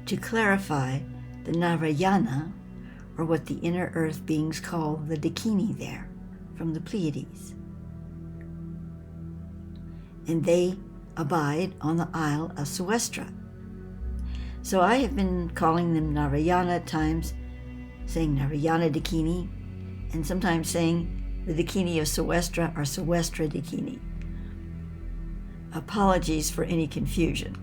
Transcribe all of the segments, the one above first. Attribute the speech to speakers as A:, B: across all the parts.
A: to clarify the Narayana, or what the inner earth beings call the Dakini there, from the Pleiades. And they abide on the Isle of Sewestra. So I have been calling them Narayana at times, saying Narayana Dakini, and sometimes saying the Dakini of Sewestra or Sewestra Dakini. Apologies for any confusion.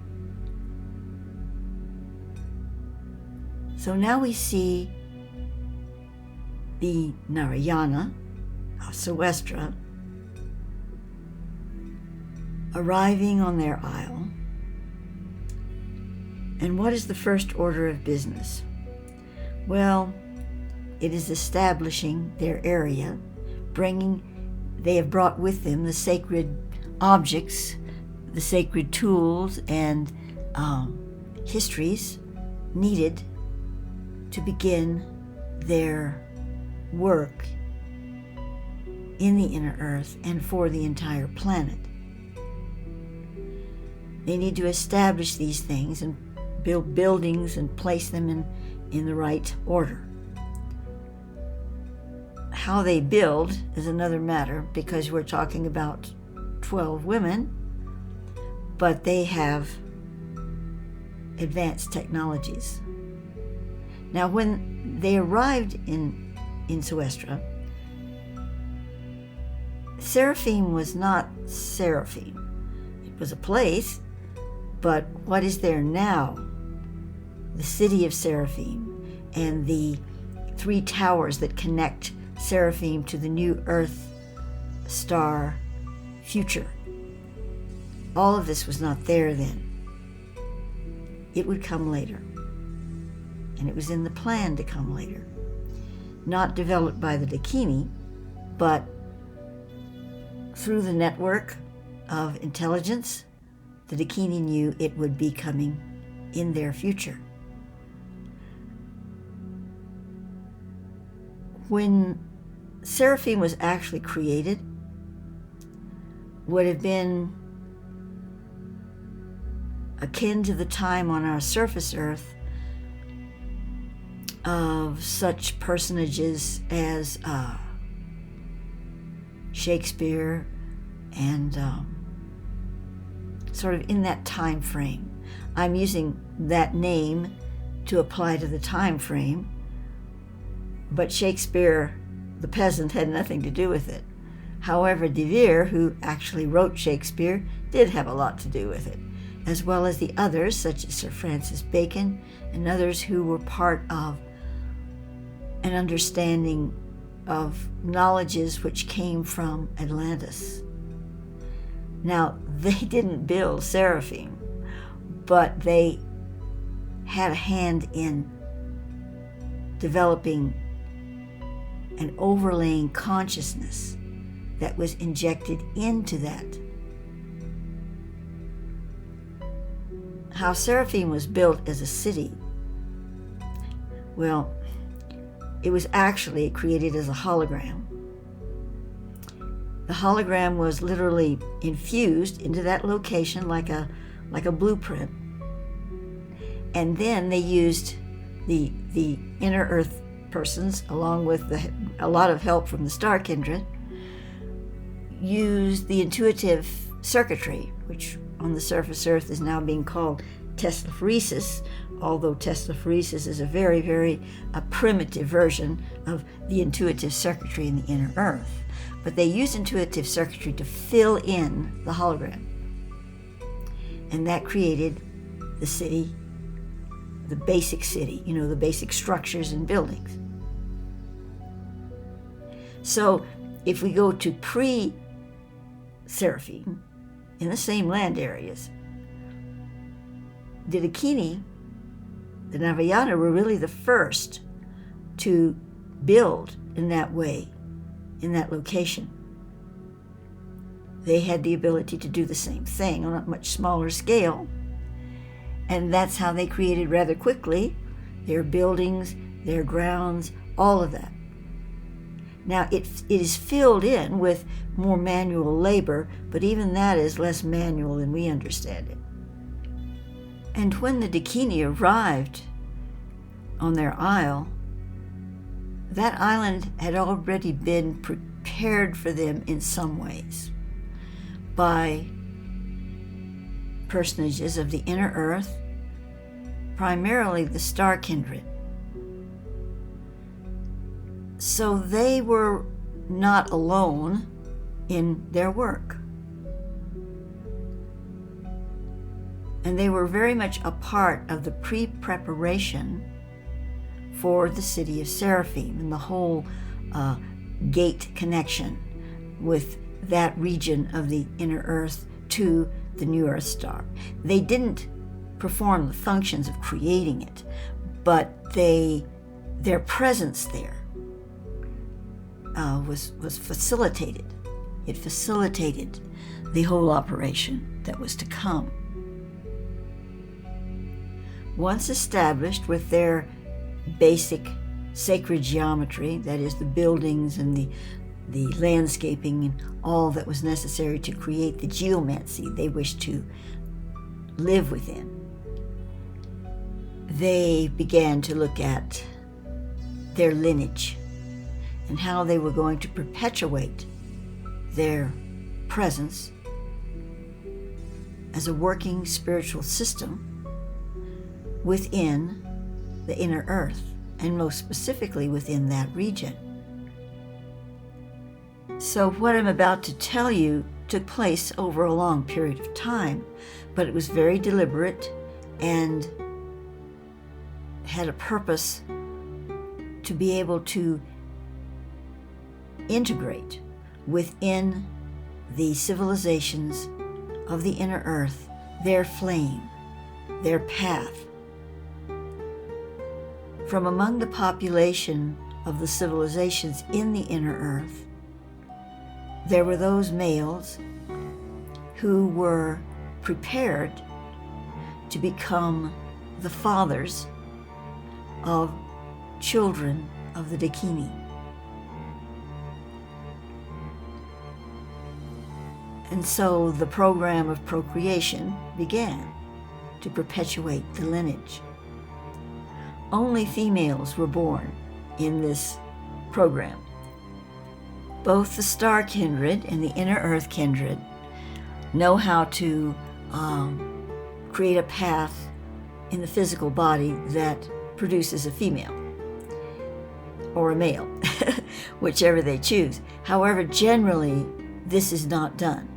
A: So now we see the Narayana of Sewestra arriving on their isle. And what is the first order of business? Well, it is establishing their area, they have brought with them the sacred objects, the sacred tools and histories needed to begin their work in the inner earth and for the entire planet. They need to establish these things and build buildings and place them in the right order. How they build is another matter, because we're talking about 12 women, but they have advanced technologies. Now, when they arrived in Sewestra, Seraphim was not Seraphim. It was a place, but what is there now? The city of Seraphim and the 3 towers that connect Seraphim to the new Earth star future. All of this was not there then. It would come later. And it was in the plan to come later. Not developed by the Dakini, but through the network of intelligence, the Dakini knew it would be coming in their future. When Seraphim was actually created, would have been akin to the time on our surface Earth of such personages as Shakespeare and sort of in that time frame. I'm using that name to apply to the time frame, but Shakespeare, the peasant, had nothing to do with it. However, De Vere, who actually wrote Shakespeare, did have a lot to do with it, as well as the others, such as Sir Francis Bacon and others who were part of an understanding of knowledges which came from Atlantis. Now, they didn't build Seraphim, but they had a hand in developing an overlaying consciousness that was injected into that. How Seraphim was built as a city, well, it was actually created as a hologram. The hologram was literally infused into that location like a blueprint. And then they used the inner earth persons, along with a lot of help from the Star Kindred, used the intuitive circuitry, which on the surface Earth is now being called Teslaphoresis, although Teslaphoresis is a very, very primitive version of the intuitive circuitry in the inner Earth. But they used intuitive circuitry to fill in the hologram. And that created the city, the basic city, the basic structures and buildings. So if we go to pre-Seraphim, in the same land areas, the Dakini, the Narayana, were really the first to build in that way, in that location. They had the ability to do the same thing on a much smaller scale, and that's how they created rather quickly their buildings, their grounds, all of that. Now, it is filled in with more manual labor, but even that is less manual than we understand it. And when the Dakini arrived on their isle, that island had already been prepared for them in some ways by personages of the inner earth, primarily the star kindred. So they were not alone in their work. And they were very much a part of the pre-preparation for the city of Seraphim and the whole gate connection with that region of the inner earth to the new earth star. They didn't perform the functions of creating it, but their presence there was facilitated. It facilitated the whole operation that was to come. Once established with their basic sacred geometry, that is the buildings and the landscaping and all that was necessary to create the geomancy they wished to live within, they began to look at their lineage and how they were going to perpetuate their presence as a working spiritual system within the inner earth, and most specifically within that region. So what I'm about to tell you took place over a long period of time, but it was very deliberate and had a purpose to be able to integrate within the civilizations of the inner earth their flame, their path. From among the population of the civilizations in the inner earth, there were those males who were prepared to become the fathers of children of the Dakini. And so the program of procreation began to perpetuate the lineage. Only females were born in this program. Both the star kindred and the inner earth kindred know how to create a path in the physical body that produces a female or a male, whichever they choose. However, generally, this is not done,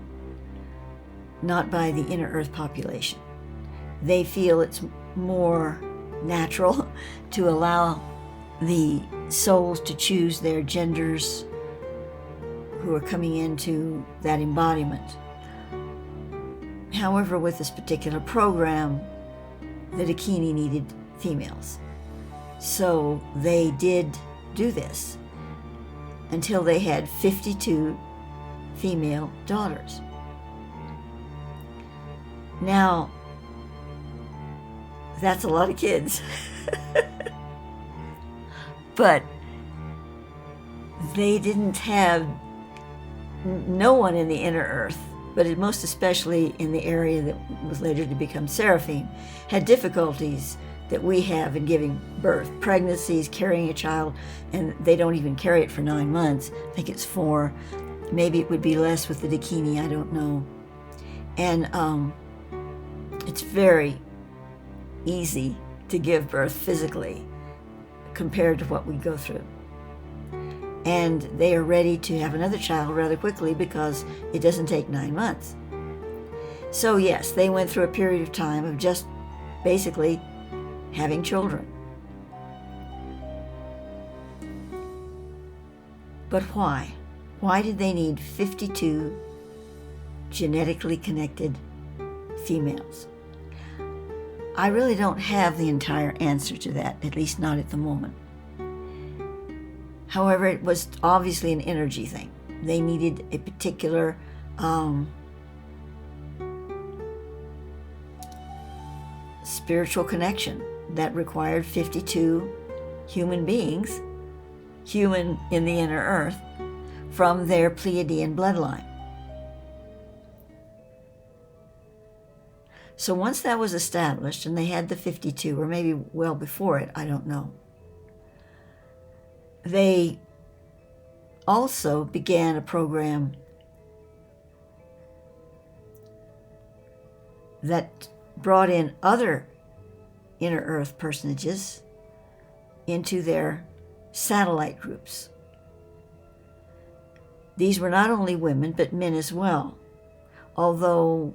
A: not by the inner earth population. They feel it's more natural to allow the souls to choose their genders who are coming into that embodiment. However, with this particular program, the Dakini needed females. So they did do this until they had 52 female daughters. Now, that's a lot of kids. But they didn't have no one in the inner earth, but most especially in the area that was later to become Seraphim, had difficulties that we have in giving birth. Pregnancies, carrying a child, and they don't even carry it for 9 months. I think it's 4. Maybe it would be less with the Dakini, I don't know. And it's very easy to give birth physically compared to what we go through. And they are ready to have another child rather quickly because it doesn't take 9 months. So yes, they went through a period of time of just basically having children. But why? Why did they need 52 genetically connected females? I really don't have the entire answer to that, at least not at the moment. However, it was obviously an energy thing. They needed a particular spiritual connection that required 52 human beings, human in the inner earth, from their Pleiadian bloodline. So once that was established, and they had the 52, or maybe well before it, I don't know, they also began a program that brought in other inner earth personages into their satellite groups. These were not only women, but men as well. Although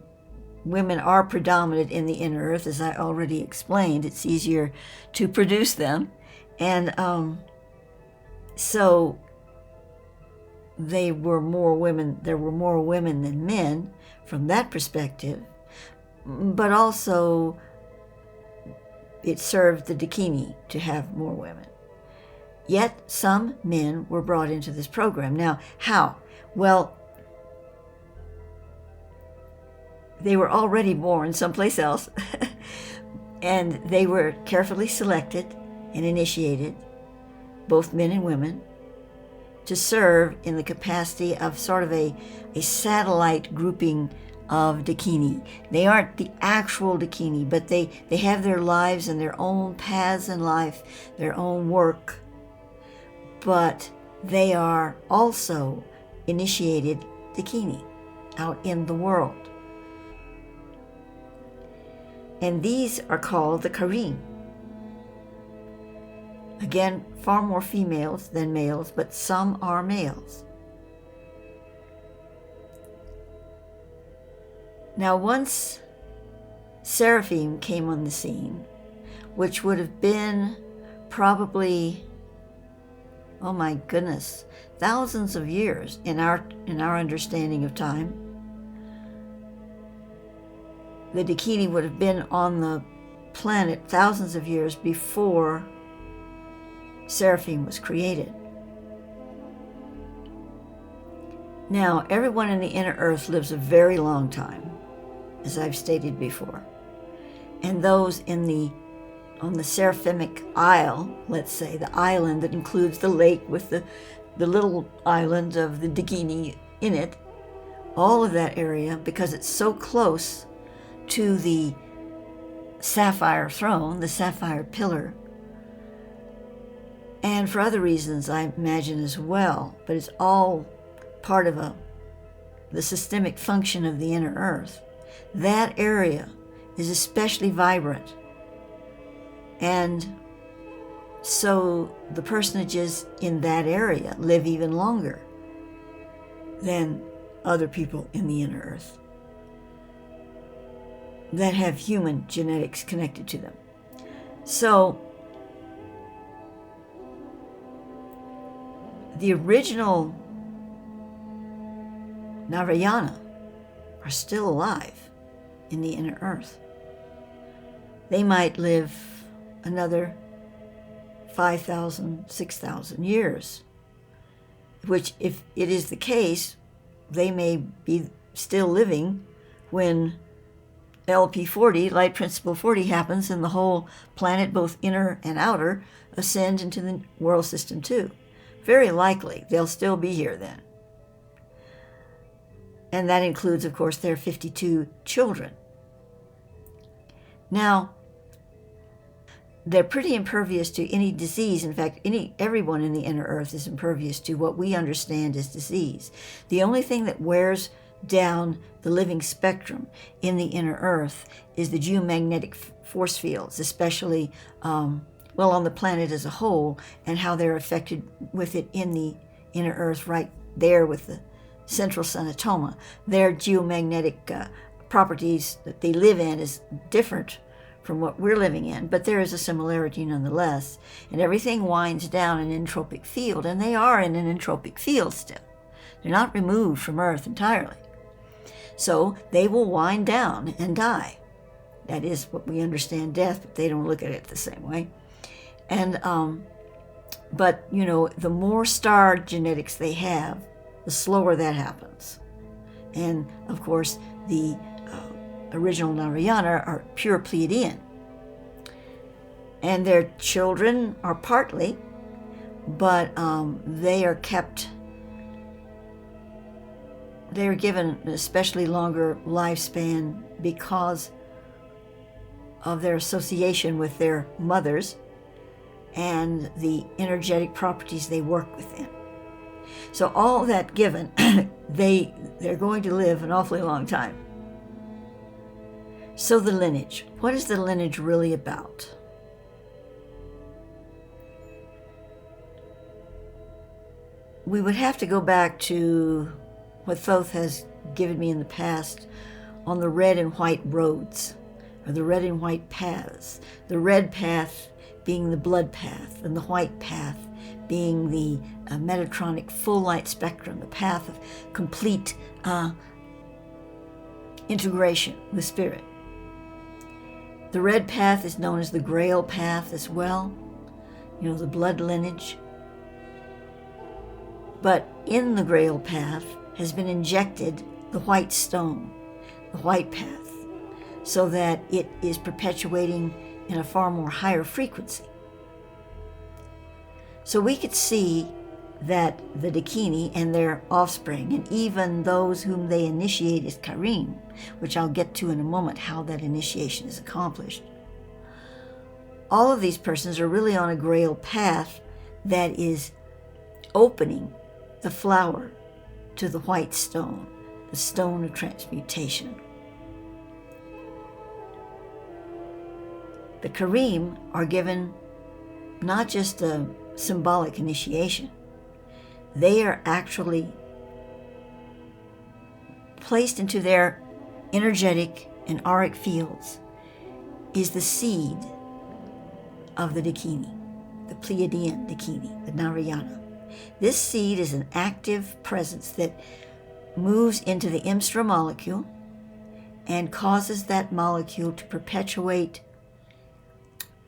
A: women are predominant in the inner earth, as I already explained, it's easier to produce them. And so there were more women than men from that perspective, but also it served the Dakini to have more women. Yet some men were brought into this program. Now, how? Well, they were already born someplace else, and they were carefully selected and initiated, both men and women, to serve in the capacity of sort of a satellite grouping of Dakini. They aren't the actual Dakini, but they have their lives and their own paths in life, their own work, but they are also initiated Dakini out in the world. And these are called the Kareem. Again, far more females than males, but some are males. Now, once Seraphim came on the scene, which would have been probably, oh my goodness, thousands of years in our understanding of time, the Dakini would have been on the planet thousands of years before Seraphim was created. Now, everyone in the inner earth lives a very long time, as I've stated before. And those on the Seraphic Isle, let's say, the island that includes the lake with the little island of the Dakini in it, all of that area, because it's so close to the sapphire throne, the sapphire pillar, and for other reasons I imagine as well, but it's all part of the systemic function of the inner earth. That area is especially vibrant, and so the personages in that area live even longer than other people in the inner earth that have human genetics connected to them. So the original Narayana are still alive in the inner earth. They might live another 5,000, 6,000 years, which, if it is the case, they may be still living when LP40, Light Principle 40, happens and the whole planet, both inner and outer, ascend into the world system too. Very likely they'll still be here then. And that includes, of course, their 52 children. Now, they're pretty impervious to any disease. In fact, everyone in the inner earth is impervious to what we understand as disease. The only thing that wears down the living spectrum in the inner earth is the geomagnetic force fields, especially on the planet as a whole, and how they're affected with it in the inner earth right there with the central sun atoma. Their geomagnetic properties that they live in is different from what we're living in, but there is a similarity nonetheless, and everything winds down an entropic field, and they are in an entropic field still. They're not removed from Earth entirely. So they will wind down and die. That is what we understand death, but they don't look at it the same way. And but the more star genetics they have, the slower that happens. And of course, the original Narayana are pure Pleiadian. And their children are partly, but they are kept, they're given an especially longer lifespan because of their association with their mothers and the energetic properties they work within. So all that given, they're going to live an awfully long time. So the lineage. What is the lineage really about? We would have to go back to what Thoth has given me in the past on the red and white roads, or the red and white paths. The red path being the blood path, and the white path being the Metatronic full light spectrum, the path of complete integration with spirit. The red path is known as the grail path as well, the blood lineage. But in the grail path has been injected the white stone, the white path, so that it is perpetuating in a far more higher frequency. So we could see that the Dakini and their offspring, and even those whom they initiate as Kareem, which I'll get to in a moment, how that initiation is accomplished. All of these persons are really on a grail path that is opening the flower to the white stone, the stone of transmutation. The Kareem are given not just a symbolic initiation, they are actually placed into their energetic and auric fields is the seed of the Dakini, the Pleiadian Dakini, the Narayana. This seed is an active presence that moves into the Imstra molecule and causes that molecule to perpetuate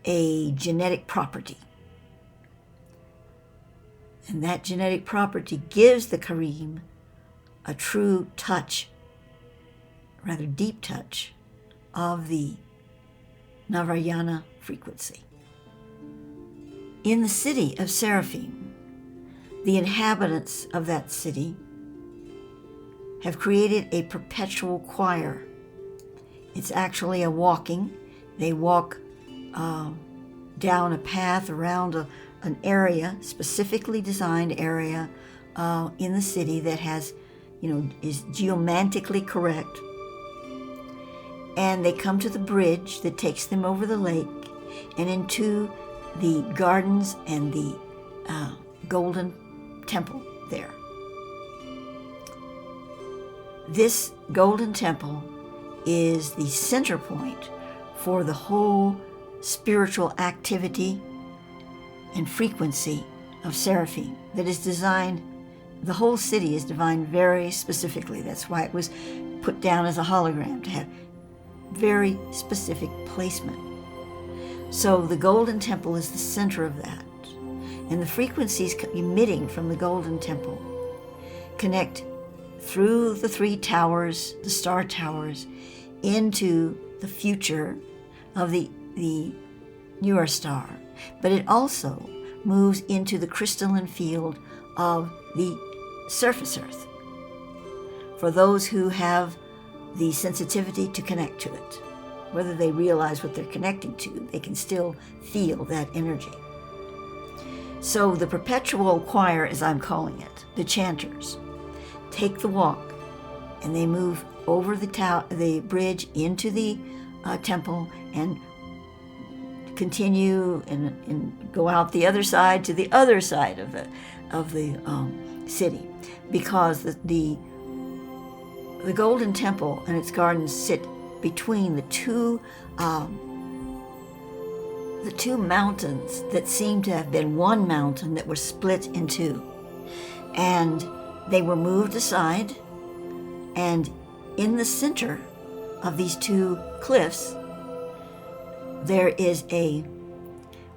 A: a genetic property. And that genetic property gives the Kareem a true touch, rather deep touch, of the Narayana frequency. In the city of Seraphim, the inhabitants of that city have created a perpetual choir. It's actually a walking. They walk down a path around an area, specifically designed area in the city that has, is geomantically correct. And they come to the bridge that takes them over the lake and into the gardens and the golden temple there. This golden temple is the center point for the whole spiritual activity and frequency of Seraphim that is designed. The whole city is designed very specifically. That's why it was put down as a hologram, to have very specific placement. So the golden temple is the center of that. And the frequencies emitting from the golden temple connect through the three towers, the star towers, into the future of the newer star. But it also moves into the crystalline field of the surface Earth. For those who have the sensitivity to connect to it, whether they realize what they're connecting to, they can still feel that energy. So the perpetual choir, as I'm calling it, the chanters, take the walk and they move over the bridge into the temple and continue and go out the other side to the other side of the city, because the golden temple and its gardens sit between the two mountains that seem to have been one mountain that were split in two, and they were moved aside, and in the center of these two cliffs there is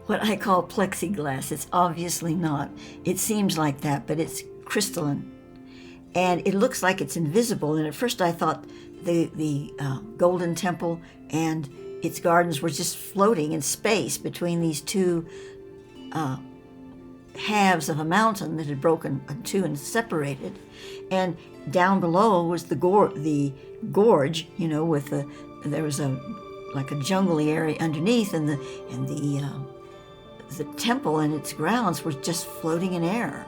A: what I call plexiglass. It's obviously not. It seems like that, but it's crystalline. And it looks like it's invisible. And at first I thought the Golden Temple and its gardens were just floating in space between these two halves of a mountain that had broken in two and separated. And down below was the gorge, there was a like a jungly area underneath, and the temple and its grounds were just floating in air,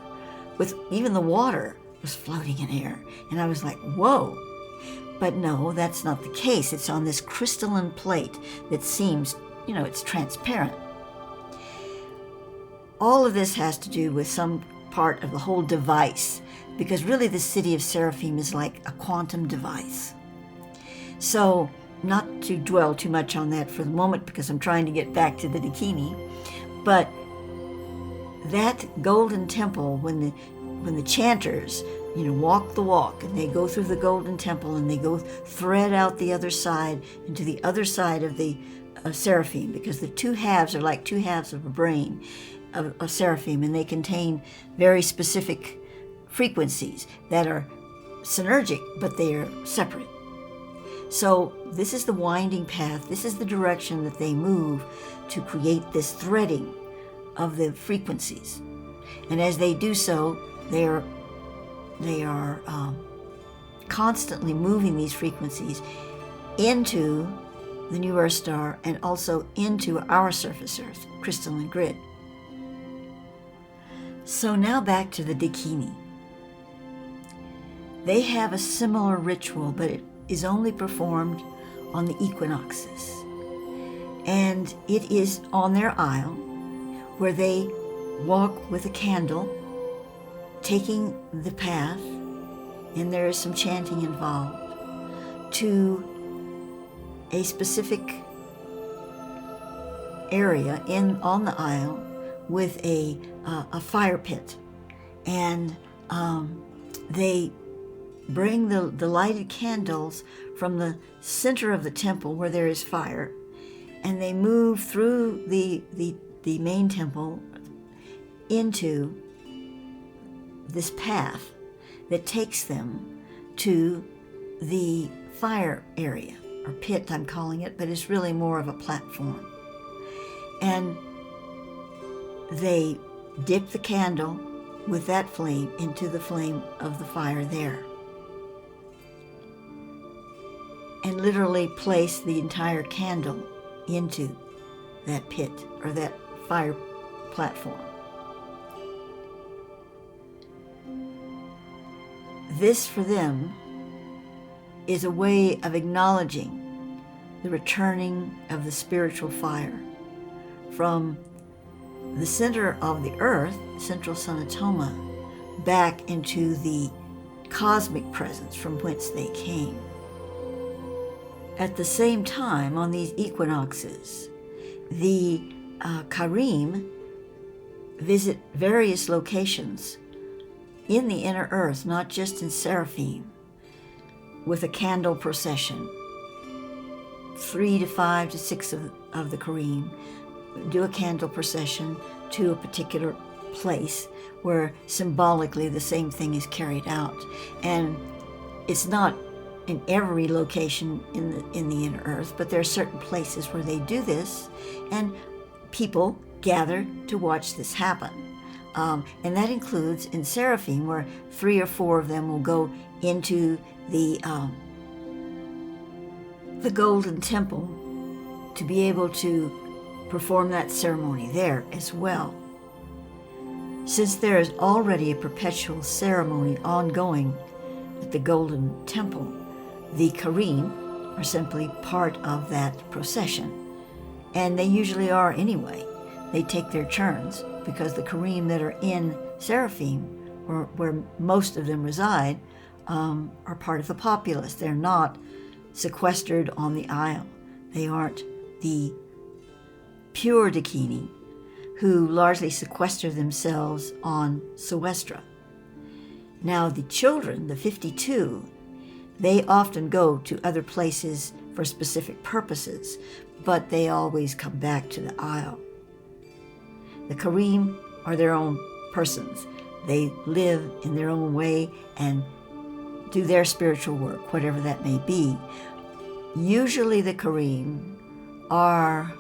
A: with even the water was floating in air. And I was like, whoa. But no, that's not the case. It's on this crystalline plate that seems, it's transparent. All of this has to do with some part of the whole device, because really the city of Seraphim is like a quantum device. So, not to dwell too much on that for the moment, because I'm trying to get back to the Dakini, but that golden temple, when the chanters, walk the walk, and they go through the golden temple, and they go thread out the other side into the other side of the Seraphim, because the two halves are like two halves of a brain of Seraphim, and they contain very specific frequencies that are synergic, but they are separate. So this is the winding path. This is the direction that they move to create this threading of the frequencies. And as they do so, they are constantly moving these frequencies into the new Earth star and also into our surface Earth crystalline grid. So now back to the Dakini. They have a similar ritual, but it is only performed on the equinoxes. And it is on their isle, where they walk with a candle, taking the path, and there is some chanting involved, to a specific area on the isle with a fire pit. And they bring the lighted candles from the center of the temple where there is fire, and they move through the main temple into this path that takes them to the fire area, or pit I'm calling it, but it's really more of a platform. And they dip the candle with that flame into the flame of the fire there, and literally place the entire candle into that pit or that fire platform. This for them is a way of acknowledging the returning of the spiritual fire from the center of the earth, central Sanatoma, back into the cosmic presence from whence they came. At the same time, on these equinoxes, the Kareem visit various locations in the inner earth, not just in Seraphim, with a candle procession. 3 to 5 to 6 of the Kareem do a candle procession to a particular place where symbolically the same thing is carried out. And it's not in every location in the inner earth, but there are certain places where they do this, and people gather to watch this happen. And that includes in Seraphim, where 3 or 4 of them will go into the Golden Temple to be able to perform that ceremony there as well. Since there is already a perpetual ceremony ongoing at the Golden Temple, the Kareem are simply part of that procession. And they usually are anyway. They take their turns, because the Kareem that are in Seraphim, or where most of them reside, are part of the populace. They're not sequestered on the isle. They aren't the pure Dakini, who largely sequester themselves on Sewestra. Now the children, the 52, they often go to other places for specific purposes, but they always come back to the isle. The Kareem are their own persons. They live in their own way and do their spiritual work, whatever that may be. Usually the Kareem are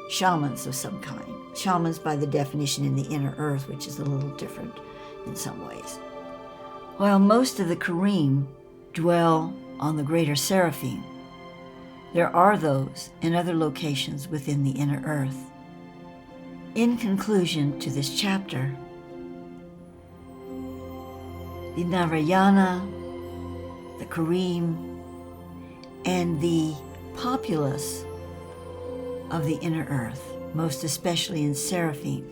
A: shamans of some kind. Shamans by the definition in the inner earth, which is a little different in some ways. While most of the Kareem dwell on the greater Seraphim, there are those in other locations within the inner earth. In conclusion to this chapter, the Narayana, the Kareem, and the populace of the inner earth, most especially in Seraphim,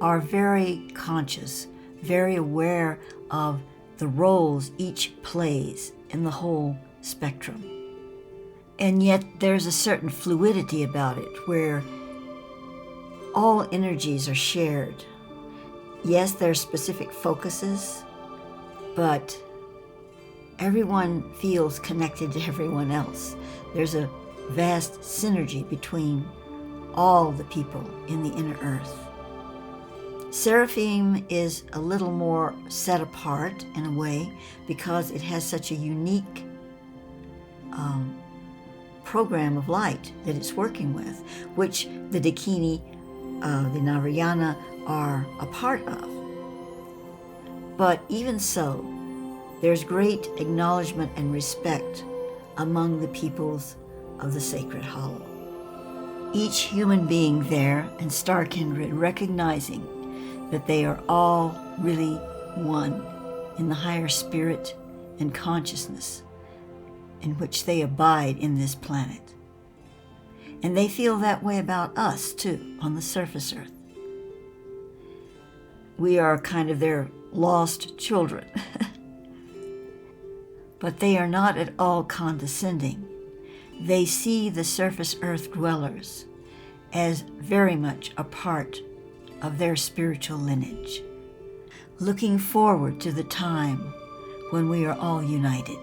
A: are very conscious, very aware of the roles each plays in the whole spectrum. And yet there's a certain fluidity about it where all energies are shared. Yes, there are specific focuses, but everyone feels connected to everyone else. There's a vast synergy between all the people in the inner earth. Seraphim is a little more set apart in a way because it has such a unique program of light that it's working with, which the Dakini, the Narayana, are a part of. But even so, there's great acknowledgement and respect among the peoples of the Sacred Hollow. Each human being there and star kindred recognizing that they are all really one in the higher spirit and consciousness in which they abide in this planet. And they feel that way about us too on the surface earth. We are kind of their lost children. But they are not at all condescending. They see the surface earth dwellers as very much a part of their spiritual lineage, looking forward to the time when we are all united.